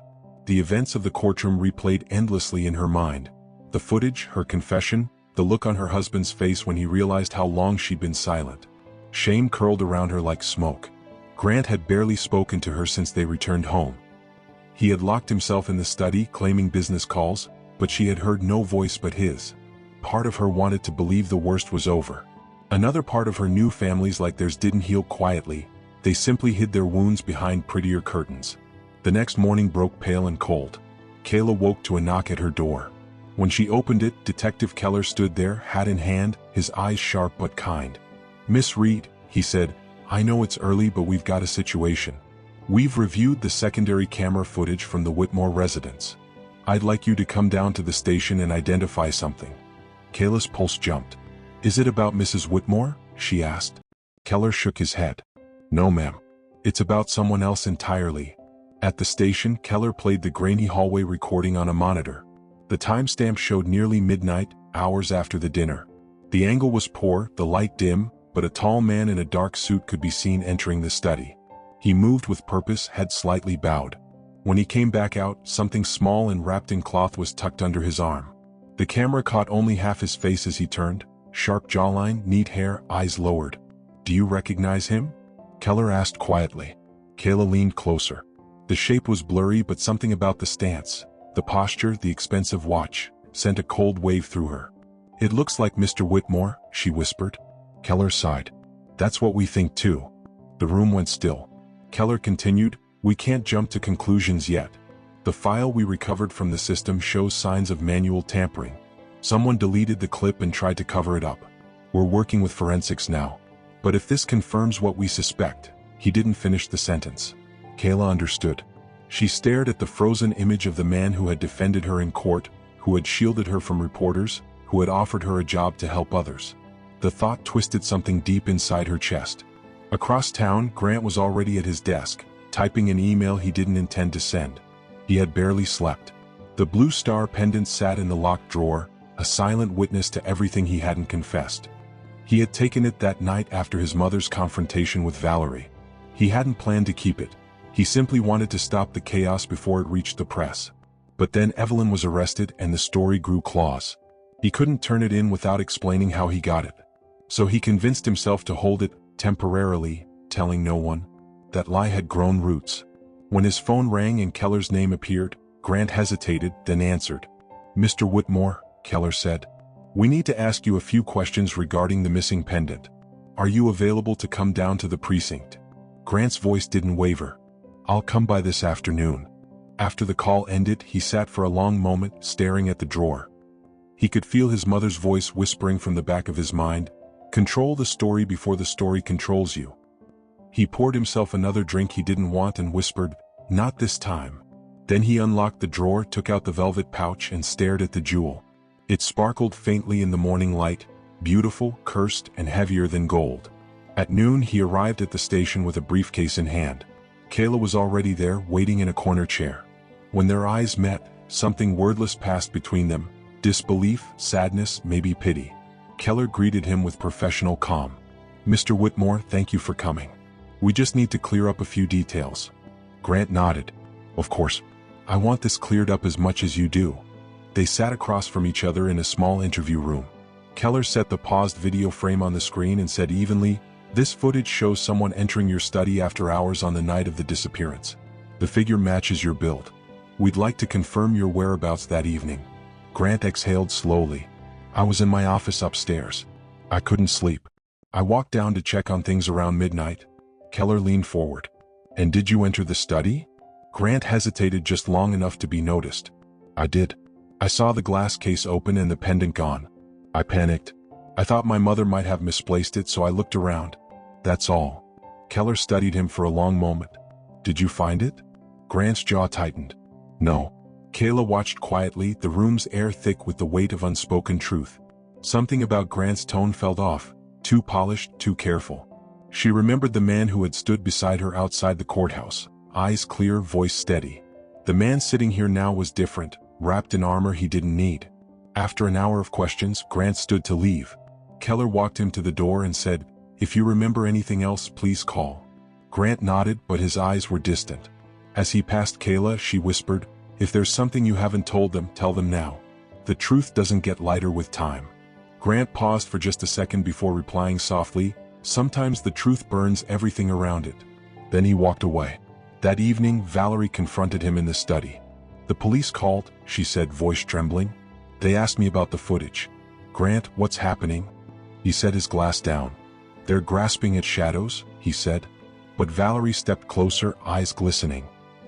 Speaker 1: The events of the courtroom replayed endlessly in her mind. The footage, her confession, the look on her husband's face when he realized how long she'd been silent. Shame curled around her like smoke. Grant had barely spoken to her since they returned home. He had locked himself in the study, claiming business calls, but she had heard no voice but his. Part of her wanted to believe the worst was over. Another part of her knew families like theirs didn't heal quietly, they simply hid their wounds behind prettier curtains. The next morning broke pale and cold. Kayla woke to a knock at her door. When she opened it, Detective Keller stood there, hat in hand, his eyes sharp but kind. "Miss Reed," he said, "I know it's early, but we've got a situation. We've reviewed the secondary camera footage from the Whitmore residence. I'd like you to come down to the station and identify something." Kayla's pulse jumped. "Is it about Mrs. Whitmore?" she asked. Keller shook his head. "No, ma'am. It's about someone else entirely." At the station, Keller played the grainy hallway recording on a monitor. The timestamp showed nearly midnight, hours after the dinner. The angle was poor, the light dim, but a tall man in a dark suit could be seen entering the study. He moved with purpose, head slightly bowed. When he came back out, something small and wrapped in cloth was tucked under his arm. The camera caught only half his face as he turned, sharp jawline, neat hair, eyes lowered. "Do you recognize him?" Keller asked quietly. Kayla leaned closer. The shape was blurry, but something about the stance, the posture, the expensive watch, sent a cold wave through her. "It looks like Mr. Whitmore," she whispered. Keller sighed. "That's what we think too." The room went still. Keller continued, "We can't jump to conclusions yet. The file we recovered from the system shows signs of manual tampering. Someone deleted the clip and tried to cover it up. We're working with forensics now. But if this confirms what we suspect..." He didn't finish the sentence. Kayla understood. She stared at the frozen image of the man who had defended her in court, who had shielded her from reporters, who had offered her a job to help others. The thought twisted something deep inside her chest. Across town, Grant was already at his desk, typing an email he didn't intend to send. He had barely slept. The blue star pendant sat in the locked drawer, a silent witness to everything he hadn't confessed. He had taken it that night after his mother's confrontation with Valerie. He hadn't planned to keep it. He simply wanted to stop the chaos before it reached the press. But then Evelyn was arrested and the story grew claws. He couldn't turn it in without explaining how he got it. So he convinced himself to hold it, temporarily, telling no one. That lie had grown roots. When his phone rang and Keller's name appeared, Grant hesitated, then answered. "Mr. Whitmore," Keller said. "We need to ask you a few questions regarding the missing pendant. Are you available to come down to the precinct?" Grant's voice didn't waver. "I'll come by this afternoon." After the call ended, he sat for a long moment, staring at the drawer. He could feel his mother's voice whispering from the back of his mind, "Control the story before the story controls you." He poured himself another drink he didn't want and whispered, "Not this time." Then he unlocked the drawer, took out the velvet pouch, and stared at the jewel. It sparkled faintly in the morning light, beautiful, cursed, and heavier than gold. At noon he arrived at the station with a briefcase in hand. Kayla was already there, waiting in a corner chair. When their eyes met, something wordless passed between them: disbelief, sadness, maybe pity. Keller greeted him with professional calm. "Mr. Whitmore, thank you for coming. We just need to clear up a few details." Grant nodded. "Of course. I want this cleared up as much as you do." They sat across from each other in a small interview room. Keller set the paused video frame on the screen and said evenly, "This footage shows someone entering your study after hours on the night of the disappearance. The figure matches your build. We'd like to confirm your whereabouts that evening." Grant exhaled slowly. "I was in my office upstairs. I couldn't sleep. I walked down to check on things around midnight." Keller leaned forward. "And did you enter the study?" Grant hesitated just long enough to be noticed. "I did. I saw the glass case open and the pendant gone. I panicked. I thought my mother might have misplaced it, so I looked around. That's all." Keller studied him for a long moment. "Did you find it?" Grant's jaw tightened. "No." Kayla watched quietly, the room's air thick with the weight of unspoken truth. Something about Grant's tone felt off, too polished, too careful. She remembered the man who had stood beside her outside the courthouse, eyes clear, voice steady. The man sitting here now was different, wrapped in armor he didn't need. After an hour of questions, Grant stood to leave. Keller walked him to the door and said, "If you remember anything else, please call." Grant nodded, but his eyes were distant. As he passed Kayla, she whispered, "If there's something you haven't told them, tell them now. The truth doesn't get lighter with time." Grant paused for just a second before replying softly, "Sometimes the truth burns everything around it." Then he walked away. That evening, Valerie confronted him in the study. "The police called," she said, voice trembling. "They asked me about the footage." "Grant, what's happening?" He set his glass down. "They're grasping at shadows," he said. But Valerie stepped closer, eyes glistening.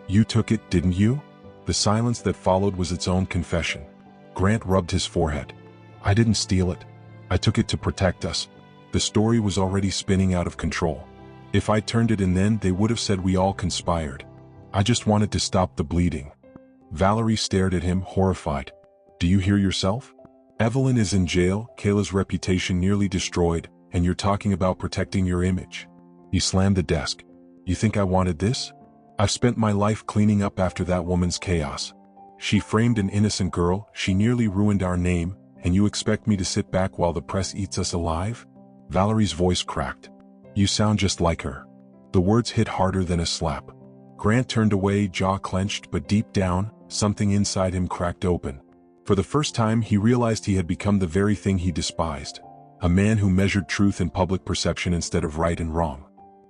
Speaker 1: "You took it, didn't you?" The silence that followed was its own confession. Grant rubbed his forehead. "I didn't steal it. I took it to protect us." The story was already spinning out of control. "If I turned it in then, they would have said we all conspired. I just wanted to stop the bleeding." Valerie stared at him, horrified. "Do you hear yourself? Evelyn is in jail, Kayla's reputation nearly destroyed, and you're talking about protecting your image." He slammed the desk. "You think I wanted this? I've spent my life cleaning up after that woman's chaos. She framed an innocent girl, she nearly ruined our name, and you expect me to sit back while the press eats us alive?" Valerie's voice cracked. "You sound just like her." The words hit harder than a slap. Grant turned away, jaw clenched, but deep down, something inside him cracked open. For the first time, he realized he had become the very thing he despised. A man who measured truth in public perception instead of right and wrong.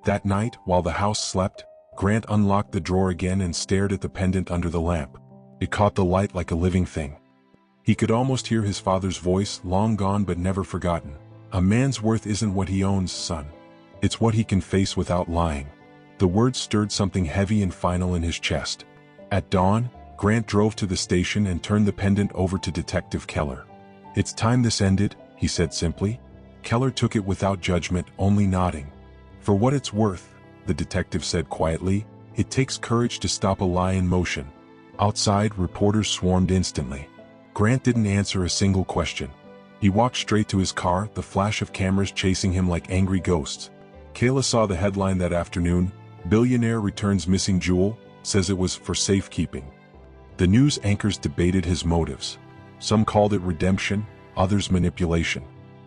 Speaker 1: That night, while the house slept, Grant unlocked the drawer again and stared at the pendant under the lamp. It caught the light like a living thing. He could almost hear his father's voice, long gone but never forgotten. "A man's worth isn't what he owns, son. It's what he can face without lying." The words stirred something heavy and final in his chest. At dawn, Grant drove to the station and turned the pendant over to Detective Keller. "It's time this ended," he said simply. Keller took it without judgment, only nodding. "For what it's worth," the detective said quietly, "it takes courage to stop a lie in motion." Outside, reporters swarmed instantly. Grant didn't answer a single question. He walked straight to his car, the flash of cameras chasing him like angry ghosts. Kayla saw the headline that afternoon: "Billionaire returns missing jewel, says it was for safekeeping." The news anchors debated his motives. Some called it redemption, others manipulation.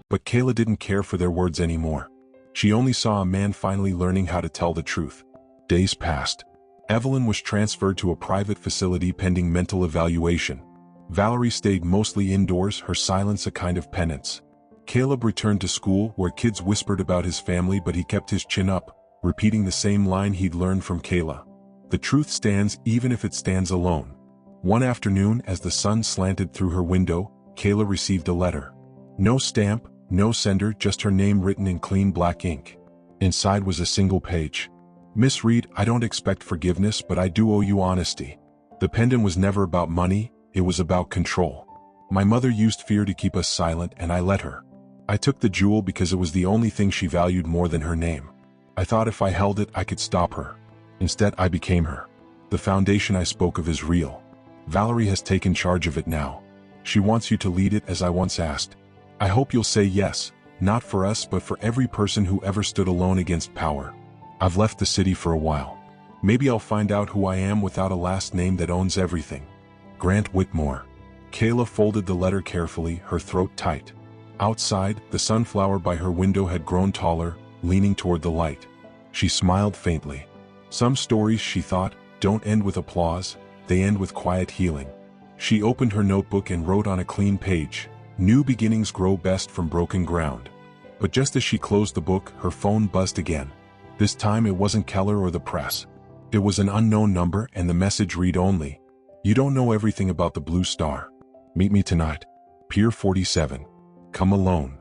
Speaker 1: But Kayla didn't care for their words anymore. She only saw a man finally learning how to tell the truth. Days passed. Evelyn was transferred to a private facility pending mental evaluation. Valerie stayed mostly indoors, her silence a kind of penance. Caleb returned to school, where kids whispered about his family, but he kept his chin up, repeating the same line he'd learned from Kayla. "The truth stands even if it stands alone." One afternoon, as the sun slanted through her window, Kayla received a letter. No stamp, no sender, just her name written in clean black ink. Inside was a single page. "Miss Reed, I don't expect forgiveness, but I do owe you honesty. The pendant was never about money, it was about control. My mother used fear to keep us silent, and I let her. I took the jewel because it was the only thing she valued more than her name. I thought if I held it, I could stop her. Instead, I became her. The foundation I spoke of is real. Valerie has taken charge of it now. She wants you to lead it, as I once asked. I hope you'll say yes, not for us but for every person who ever stood alone against power. I've left the city for a while. Maybe I'll find out who I am without a last name that owns everything. Grant Whitmore. Kayla folded the letter carefully, her throat tight. Outside, the sunflower by her window had grown taller, leaning toward the light. She smiled faintly. Some stories, she thought, don't end with applause, they end with quiet healing. She opened her notebook and wrote on a clean page, "New beginnings grow best from broken ground." But just as she closed the book, her phone buzzed again. This time it wasn't Keller or the press. It was an unknown number, and the message read only, "You don't know everything about the Blue Star. Meet me tonight. Pier 47. Come alone."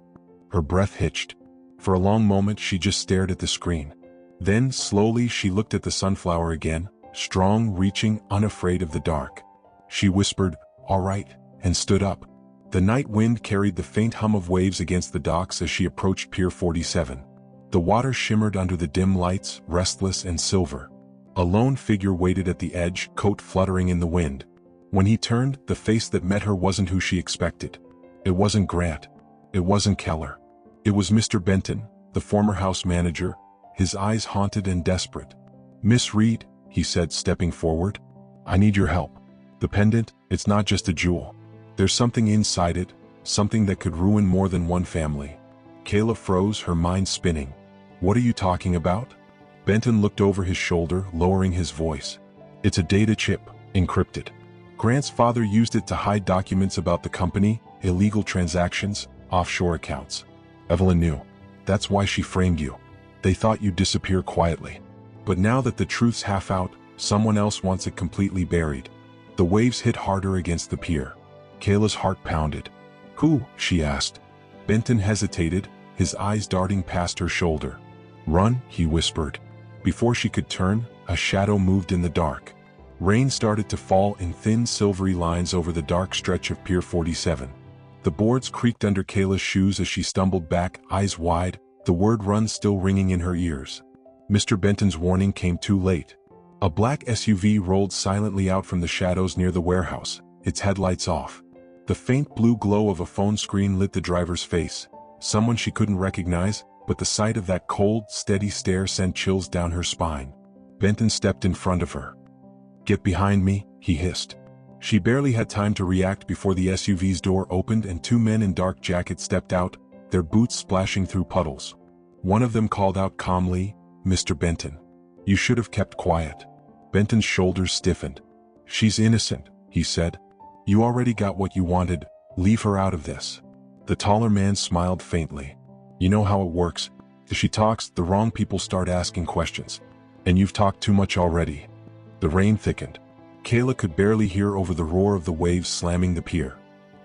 Speaker 1: Her breath hitched. For a long moment she just stared at the screen. Then, slowly, she looked at the sunflower again, strong, reaching, unafraid of the dark. She whispered, "All right," and stood up. The night wind carried the faint hum of waves against the docks as she approached Pier 47. The water shimmered under the dim lights, restless and silver. A lone figure waited at the edge, coat fluttering in the wind. When he turned, the face that met her wasn't who she expected. It wasn't Grant. It wasn't Keller. It was Mr. Benton, the former house manager, his eyes haunted and desperate. "Miss Reed," he said, stepping forward, "I need your help. The pendant, it's not just a jewel. There's something inside it, something that could ruin more than one family." Kayla froze, her mind spinning. "What are you talking about?" Benton looked over his shoulder, lowering his voice. "It's a data chip, encrypted. Grant's father used it to hide documents about the company, illegal transactions, offshore accounts. Evelyn knew. That's why she framed you. They thought you'd disappear quietly. But now that the truth's half out, someone else wants it completely buried." The waves hit harder against the pier. Kayla's heart pounded. "Who?" she asked. Benton hesitated, his eyes darting past her shoulder. "Run," he whispered. Before she could turn, a shadow moved in the dark. Rain started to fall in thin silvery lines over the dark stretch of Pier 47. The boards creaked under Kayla's shoes as she stumbled back, eyes wide, the word "run" still ringing in her ears. Mr. Benton's warning came too late. A black SUV rolled silently out from the shadows near the warehouse, its headlights off. The faint blue glow of a phone screen lit the driver's face, someone she couldn't recognize, but the sight of that cold, steady stare sent chills down her spine. Benton stepped in front of her. "Get behind me," he hissed. She barely had time to react before the SUV's door opened and two men in dark jackets stepped out, their boots splashing through puddles. One of them called out calmly, "Mr. Benton. You should have kept quiet." Benton's shoulders stiffened. "She's innocent," he said. "You already got what you wanted, leave her out of this." The taller man smiled faintly. "You know how it works. If she talks, the wrong people start asking questions. And you've talked too much already." The rain thickened. Kayla could barely hear over the roar of the waves slamming the pier.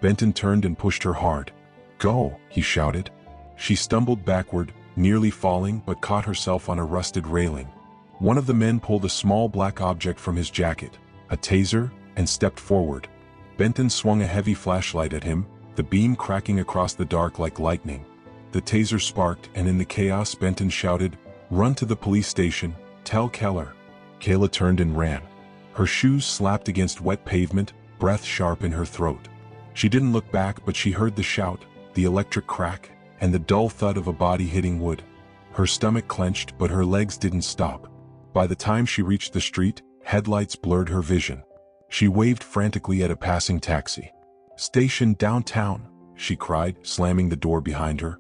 Speaker 1: Benton turned and pushed her hard. "Go," he shouted. She stumbled backward, nearly falling, but caught herself on a rusted railing. One of the men pulled a small black object from his jacket, a taser, and stepped forward. Benton swung a heavy flashlight at him, the beam cracking across the dark like lightning. The taser sparked, and in the chaos Benton shouted, "Run to the police station, tell Keller." Kayla turned and ran. Her shoes slapped against wet pavement, breath sharp in her throat. She didn't look back, but she heard the shout, the electric crack, and the dull thud of a body hitting wood. Her stomach clenched, but her legs didn't stop. By the time she reached the street, headlights blurred her vision. She waved frantically at a passing taxi. "Station downtown," she cried, slamming the door behind her.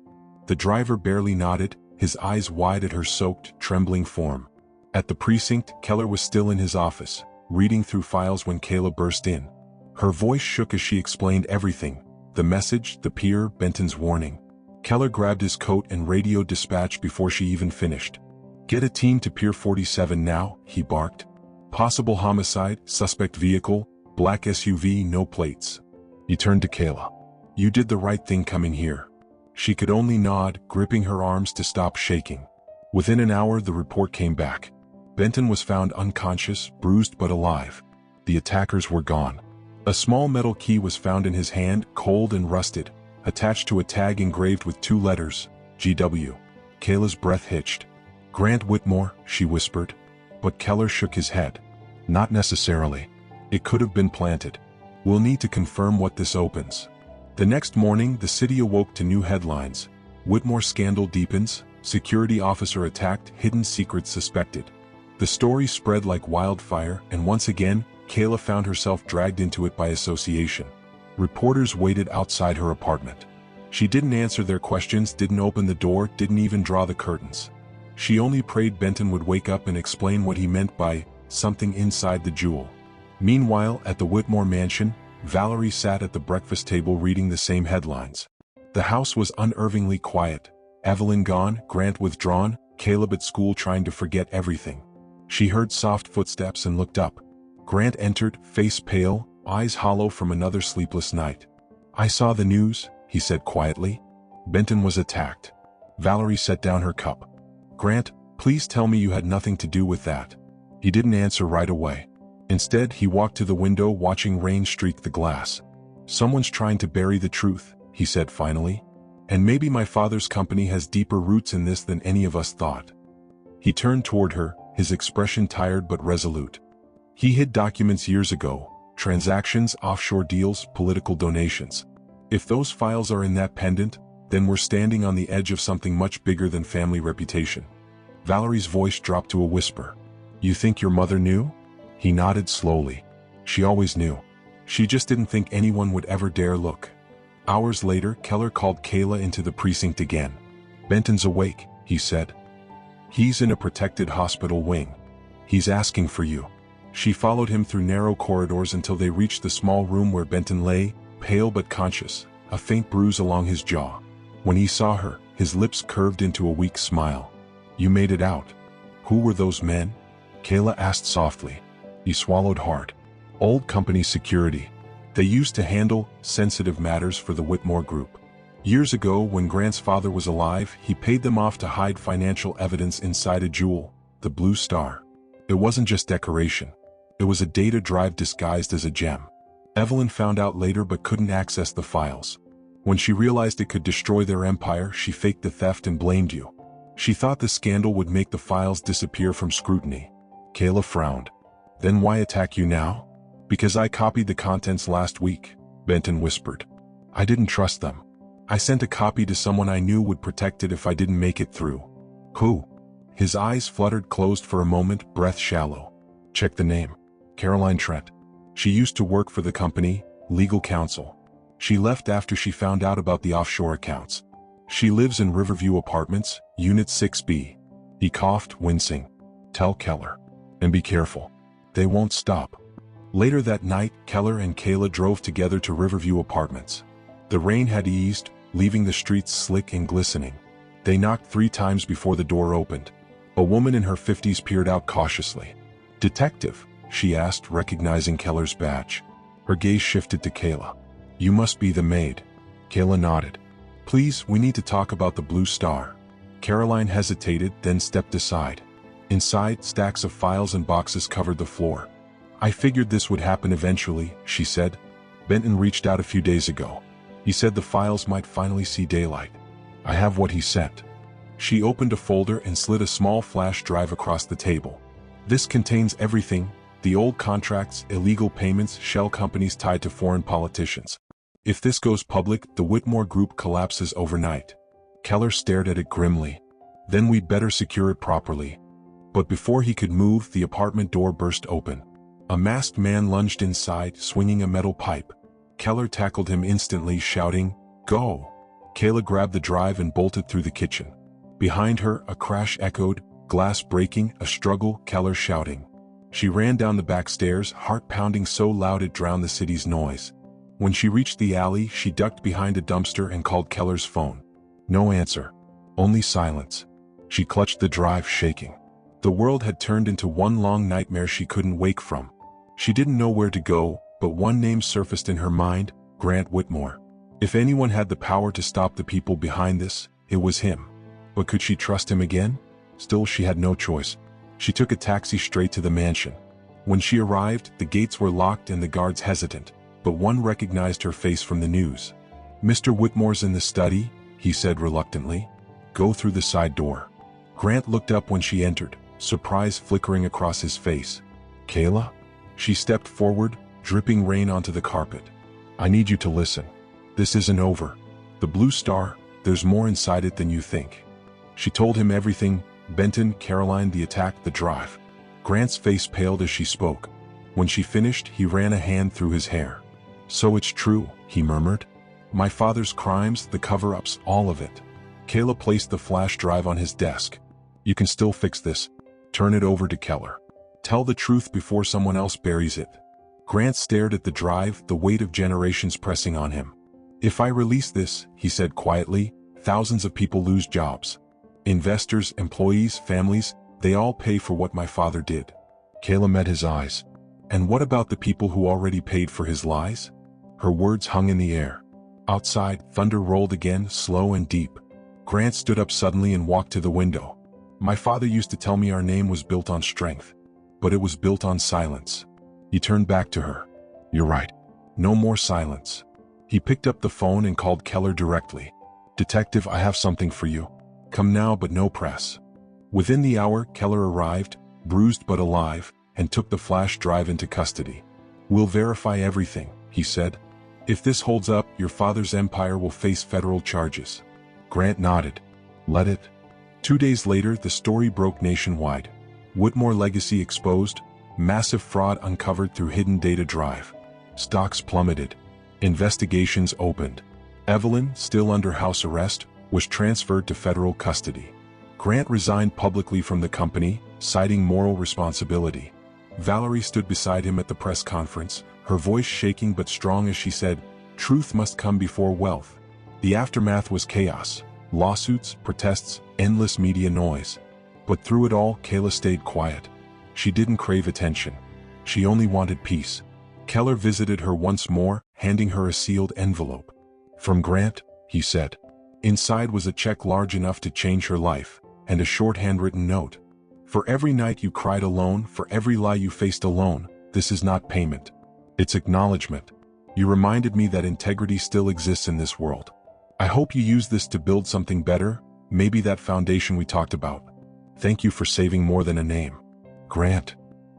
Speaker 1: The driver barely nodded, his eyes wide at her soaked, trembling form. At the precinct, Keller was still in his office, reading through files when Kayla burst in. Her voice shook as she explained everything, the message, the pier, Benton's warning. Keller grabbed his coat and radioed dispatch before she even finished. "Get a team to Pier 47 now," he barked. "Possible homicide, suspect vehicle, black SUV, no plates." He turned to Kayla. "You did the right thing coming here." She could only nod, gripping her arms to stop shaking. Within an hour the report came back. Benton was found unconscious, bruised but alive. The attackers were gone. A small metal key was found in his hand, cold and rusted, attached to a tag engraved with two letters, GW. Kayla's breath hitched. "Grant Whitmore," she whispered. But Keller shook his head. "Not necessarily. It could have been planted. We'll need to confirm what this opens." The next morning, the city awoke to new headlines. Whitmore scandal deepens, security officer attacked, hidden secrets suspected. The story spread like wildfire, and once again, Kayla found herself dragged into it by association. Reporters waited outside her apartment. She didn't answer their questions, didn't open the door, didn't even draw the curtains. She only prayed Benton would wake up and explain what he meant by something inside the jewel. Meanwhile, at the Whitmore mansion, Valerie sat at the breakfast table reading the same headlines. The house was unnervingly quiet. Evelyn gone, Grant withdrawn, Caleb at school trying to forget everything. She heard soft footsteps and looked up. Grant entered, face pale, eyes hollow from another sleepless night. "I saw the news," he said quietly. "Benton was attacked." Valerie set down her cup. "Grant, please tell me you had nothing to do with that." He didn't answer right away. Instead, he walked to the window watching rain streak the glass. "Someone's trying to bury the truth," he said finally. "And maybe my father's company has deeper roots in this than any of us thought." He turned toward her, his expression tired but resolute. He hid documents years ago, transactions, offshore deals, political donations. If those files are in that pendant, then we're standing on the edge of something much bigger than family reputation. Valerie's voice dropped to a whisper. "You think your mother knew?" He nodded slowly. "She always knew. She just didn't think anyone would ever dare look." Hours later, Keller called Kayla into the precinct again. "Benton's awake," he said. "He's in a protected hospital wing. He's asking for you." She followed him through narrow corridors until they reached the small room where Benton lay, pale but conscious, a faint bruise along his jaw. When he saw her, his lips curved into a weak smile. "You made it out." "Who were those men?" Kayla asked softly. He swallowed hard. "Old company security. They used to handle sensitive matters for the Whitmore Group. Years ago, when Grant's father was alive, he paid them off to hide financial evidence inside a jewel, the Blue Star. It wasn't just decoration. It was a data drive disguised as a gem. Evelyn found out later but couldn't access the files. When she realized it could destroy their empire, she faked the theft and blamed you. She thought the scandal would make the files disappear from scrutiny." Kayla frowned. "Then why attack you now?" "Because I copied the contents last week," Benton whispered. "I didn't trust them. I sent a copy to someone I knew would protect it if I didn't make it through." "Who?" His eyes fluttered closed for a moment, breath shallow. "Check the name. Caroline Trent. She used to work for the company, legal counsel. She left after she found out about the offshore accounts. She lives in Riverview Apartments, Unit 6B. He coughed, wincing. "Tell Keller. And be careful. They won't stop." Later that night, Keller and Kayla drove together to Riverview Apartments. The rain had eased, leaving the streets slick and glistening. They knocked 3 times before the door opened. A woman in her 50s peered out cautiously. "Detective?" she asked, recognizing Keller's badge. Her gaze shifted to Kayla. "You must be the maid." Kayla nodded. "Please, we need to talk about the Blue Star." Caroline hesitated, then stepped aside. Inside, stacks of files and boxes covered the floor. "I figured this would happen eventually," she said. "Benton reached out a few days ago. He said the files might finally see daylight. I have what he sent." She opened a folder and slid a small flash drive across the table. "This contains everything, the old contracts, illegal payments, shell companies tied to foreign politicians. If this goes public, the Whitmore Group collapses overnight." Keller stared at it grimly. "Then we'd better secure it properly." But before he could move, the apartment door burst open. A masked man lunged inside, swinging a metal pipe. Keller tackled him instantly, shouting, "Go!" Kayla grabbed the drive and bolted through the kitchen. Behind her, a crash echoed, glass breaking, a struggle, Keller shouting. She ran down the back stairs, heart pounding so loud it drowned the city's noise. When she reached the alley, she ducked behind a dumpster and called Keller's phone. No answer. Only silence. She clutched the drive, shaking. The world had turned into one long nightmare she couldn't wake from. She didn't know where to go, but one name surfaced in her mind, Grant Whitmore. If anyone had the power to stop the people behind this, it was him. But could she trust him again? Still, she had no choice. She took a taxi straight to the mansion. When she arrived, the gates were locked and the guards hesitant, but one recognized her face from the news. "Mr. Whitmore's in the study," he said reluctantly. "Go through the side door." Grant looked up when she entered, surprise flickering across his face. "Kayla?" She stepped forward, dripping rain onto the carpet. "I need you to listen. This isn't over. The Blue Star, there's more inside it than you think." She told him everything, Benton, Caroline, the attack, the drive. Grant's face paled as she spoke. When she finished, he ran a hand through his hair. "So it's true," he murmured. "My father's crimes, the cover-ups, all of it." Kayla placed the flash drive on his desk. "You can still fix this. Turn it over to Keller. Tell the truth before someone else buries it." Grant stared at the drive, the weight of generations pressing on him. "If I release this," he said quietly, "thousands of people lose jobs. Investors, employees, families, they all pay for what my father did." Kayla met his eyes. "And what about the people who already paid for his lies?" Her words hung in the air. Outside, thunder rolled again, slow and deep. Grant stood up suddenly and walked to the window. "My father used to tell me our name was built on strength. But it was built on silence." He turned back to her. "You're right. No more silence." He picked up the phone and called Keller directly. "Detective, I have something for you. Come now, but no press." Within the hour, Keller arrived, bruised but alive, and took the flash drive into custody. "We'll verify everything," he said. "If this holds up, your father's empire will face federal charges." Grant nodded. "Let it." 2 days later, the story broke nationwide. Whitmore legacy exposed, massive fraud uncovered through hidden data drive. Stocks plummeted. Investigations opened. Evelyn, still under house arrest, was transferred to federal custody. Grant resigned publicly from the company, citing moral responsibility. Valerie stood beside him at the press conference, her voice shaking but strong as she said, "Truth must come before wealth." The aftermath was chaos. Lawsuits, protests, endless media noise. But through it all, Kayla stayed quiet. She didn't crave attention. She only wanted peace. Keller visited her once more, handing her a sealed envelope. "From Grant," he said. Inside was a check large enough to change her life, and a short handwritten note. "For every night you cried alone, for every lie you faced alone, this is not payment. It's acknowledgement. You reminded me that integrity still exists in this world. I hope you use this to build something better, maybe that foundation we talked about. Thank you for saving more than a name." Grant.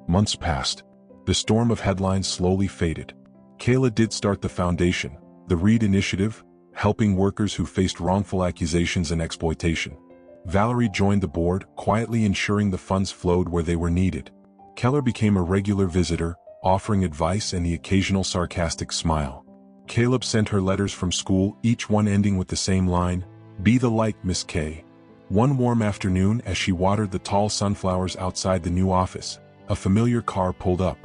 Speaker 1: Months passed. The storm of headlines slowly faded. Kayla did start the foundation, the Reed Initiative, helping workers who faced wrongful accusations and exploitation. Valerie joined the board, quietly ensuring the funds flowed where they were needed. Keller became a regular visitor, offering advice and the occasional sarcastic smile. Caleb sent her letters from school, each one ending with the same line, "Be the light, Miss K." One warm afternoon, as she watered the tall sunflowers outside the new office, a familiar car pulled up.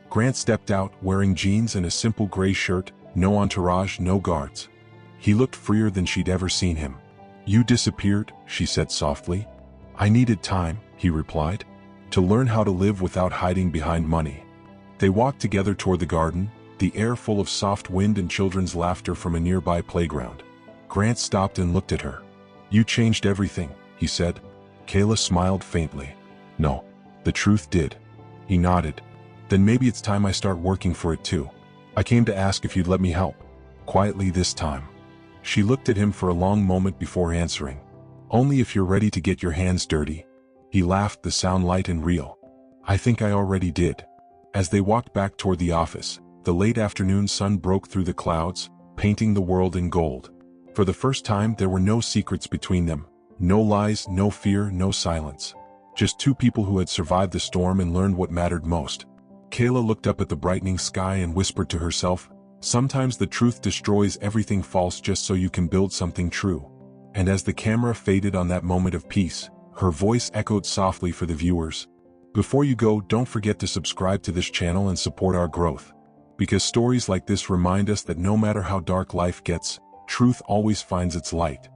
Speaker 1: Grant stepped out, wearing jeans and a simple gray shirt, no entourage, no guards. He looked freer than she'd ever seen him. "You disappeared," she said softly. "I needed time," he replied, "to learn how to live without hiding behind money." They walked together toward the garden, the air full of soft wind and children's laughter from a nearby playground. Grant stopped and looked at her. "You changed everything," he said. Kayla smiled faintly. "No, the truth did." He nodded. "Then maybe it's time I start working for it too. I came to ask if you'd let me help." Quietly this time. She looked at him for a long moment before answering. "Only if you're ready to get your hands dirty." He laughed, the sound light and real. "I think I already did." As they walked back toward the office, the late afternoon sun broke through the clouds, painting the world in gold. For the first time, there were no secrets between them. No lies, no fear, no silence. Just two people who had survived the storm and learned what mattered most. Kayla looked up at the brightening sky and whispered to herself, "Sometimes the truth destroys everything false just so you can build something true." And as the camera faded on that moment of peace, her voice echoed softly for the viewers. "Before you go, don't forget to subscribe to this channel and support our growth. Because stories like this remind us that no matter how dark life gets, truth always finds its light."